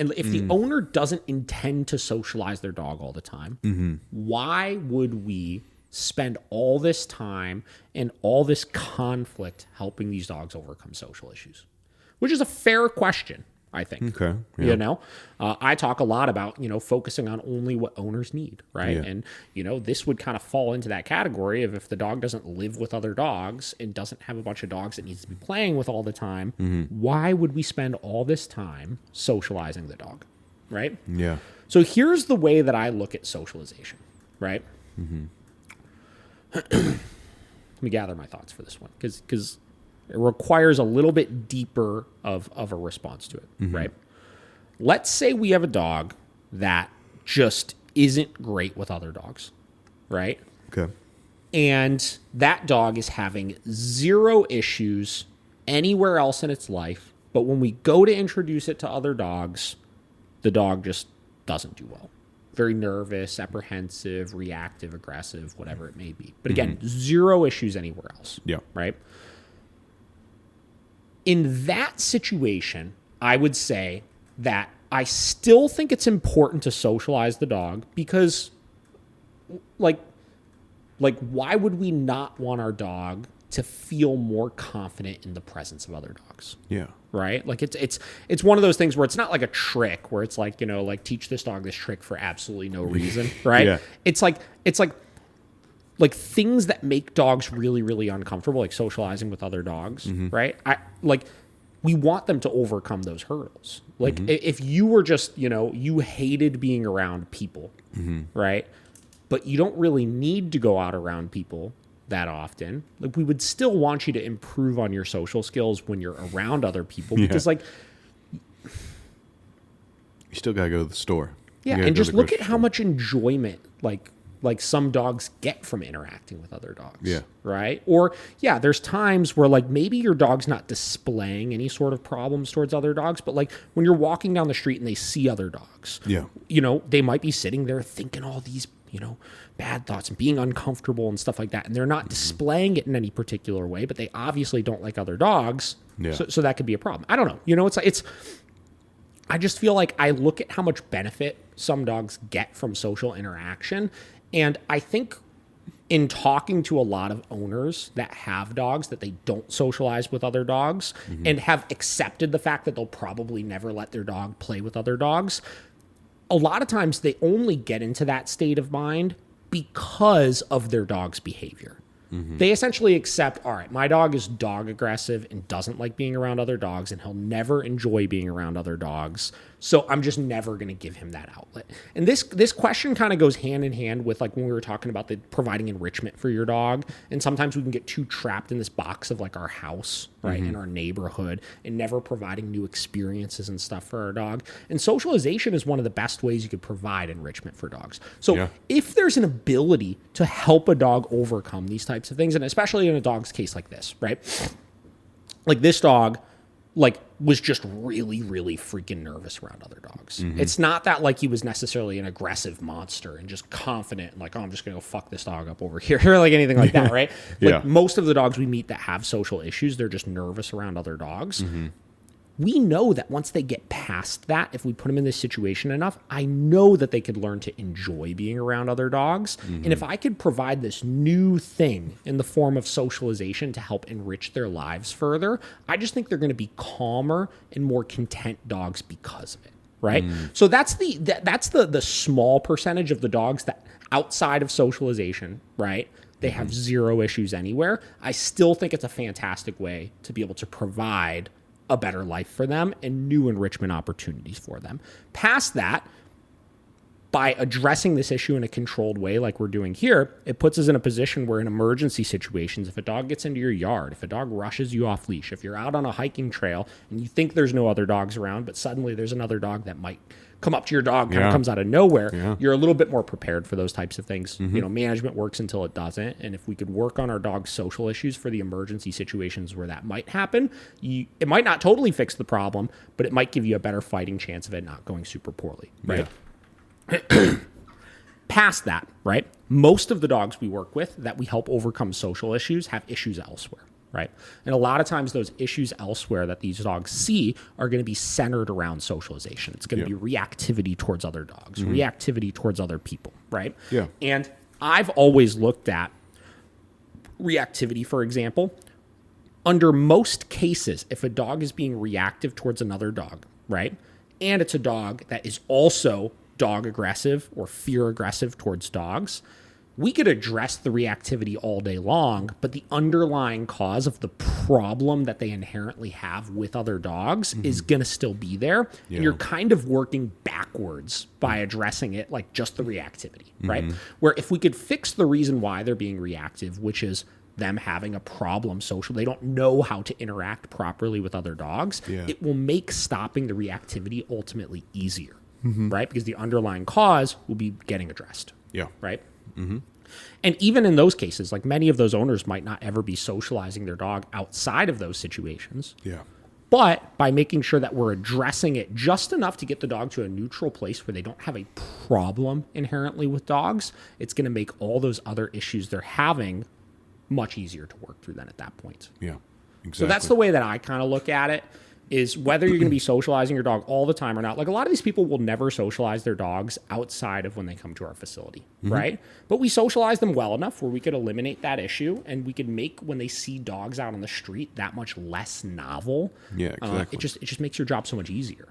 And if the owner doesn't intend to socialize their dog all the time, why would we spend all this time and all this conflict helping these dogs overcome social issues? Which is a fair question, I think. Okay. Yeah. You know, I talk a lot about, focusing on only what owners need, right? Yeah. And, this would kind of fall into that category of if the dog doesn't live with other dogs and doesn't have a bunch of dogs that needs to be playing with all the time, why would we spend all this time socializing the dog, right? Yeah. So here's the way that I look at socialization, right? Let me gather my thoughts for this one because it requires a little bit deeper of a response to it, right? Let's say we have a dog that just isn't great with other dogs, right? Okay. And that dog is having zero issues anywhere else in its life, but when we go to introduce it to other dogs, the dog just doesn't do well. Very nervous, apprehensive, reactive, aggressive, whatever it may be. But again, zero issues anywhere else. Yeah. Right? In that situation, I would say that I still think it's important to socialize the dog because, like why would we not want our dog to feel more confident in the presence of other dogs? Yeah. Right? Like it's one of those things where it's not like a trick where it's like, teach this dog this trick for absolutely no reason, right? Yeah. It's like things that make dogs really, really uncomfortable, like socializing with other dogs, right? We want them to overcome those hurdles. Like if you were just, you hated being around people, right? But you don't really need to go out around people that often. Like we would still want you to improve on your social skills when you're around other people because you still got to go to the store. Yeah, and just look at how much enjoyment like some dogs get from interacting with other dogs. Yeah. Right? Or there's times where maybe your dog's not displaying any sort of problems towards other dogs, but when you're walking down the street and they see other dogs, they might be sitting there thinking all these, bad thoughts and being uncomfortable and stuff like that. And they're not displaying it in any particular way, but they obviously don't like other dogs. Yeah. So that could be a problem. I don't know. I just feel like I look at how much benefit some dogs get from social interaction. And I think in talking to a lot of owners that have dogs that they don't socialize with other dogs and have accepted the fact that they'll probably never let their dog play with other dogs, a lot of times they only get into that state of mind because of their dog's behavior. They essentially accept, all right, my dog is dog aggressive and doesn't like being around other dogs, and he'll never enjoy being around other dogs. So I'm just never going to give him that outlet. And this question kind of goes hand in hand with when we were talking about the providing enrichment for your dog. And sometimes we can get too trapped in this box of our house, right, in our neighborhood, and never providing new experiences and stuff for our dog. And socialization is one of the best ways you could provide enrichment for dogs. So if there's an ability to help a dog overcome these types of things, and especially in a dog's case like this, right? Like this dog, was just really, really freaking nervous around other dogs. It's not that he was necessarily an aggressive monster and just confident and I'm just going to go fuck this dog up over here or anything like that, right? Most of the dogs we meet that have social issues, they're just nervous around other dogs. We know that once they get past that, if we put them in this situation enough, I know that they could learn to enjoy being around other dogs. And if I could provide this new thing in the form of socialization to help enrich their lives further, I just think they're going to be calmer and more content dogs because of it, right? So that's the small percentage of the dogs that outside of socialization, right? They have zero issues anywhere. I still think it's a fantastic way to be able to provide a better life for them and new enrichment opportunities for them. Past that, by addressing this issue in a controlled way like we're doing here, it puts us in a position where in emergency situations, if a dog gets into your yard, if a dog rushes you off leash, if you're out on a hiking trail and you think there's no other dogs around, but suddenly there's another dog that might come up to your dog, kind of comes out of nowhere, you're a little bit more prepared for those types of things. Management works until it doesn't. And if we could work on our dog's social issues for the emergency situations where that might happen, it might not totally fix the problem, but it might give you a better fighting chance of it not going super poorly, right? Past that, right? Most of the dogs we work with that we help overcome social issues have issues elsewhere, right? And a lot of times those issues elsewhere that these dogs see are going to be centered around socialization. It's going to be reactivity towards other dogs, reactivity towards other people, right? Yeah. And I've always looked at reactivity, for example. Under most cases, if a dog is being reactive towards another dog, right, and it's a dog that is also dog aggressive or fear aggressive towards dogs, we could address the reactivity all day long, but the underlying cause of the problem that they inherently have with other dogs is going to still be there. Yeah. And you're kind of working backwards by addressing it like just the reactivity, right? Where if we could fix the reason why they're being reactive, which is them having a problem social, they don't know how to interact properly with other dogs, it will make stopping the reactivity ultimately easier, right? Because the underlying cause will be getting addressed, right? And even in those cases, like many of those owners might not ever be socializing their dog outside of those situations. But by making sure that we're addressing it just enough to get the dog to a neutral place where they don't have a problem inherently with dogs, it's going to make all those other issues they're having much easier to work through then at that point. Exactly. So that's the way that I kind of look at it, is whether you're going to be socializing your dog all the time or not. Like a lot of these people will never socialize their dogs outside of when they come to our facility, right? But we socialize them well enough where we could eliminate that issue and we could make when they see dogs out on the street that much less novel. Exactly. It just makes your job so much easier.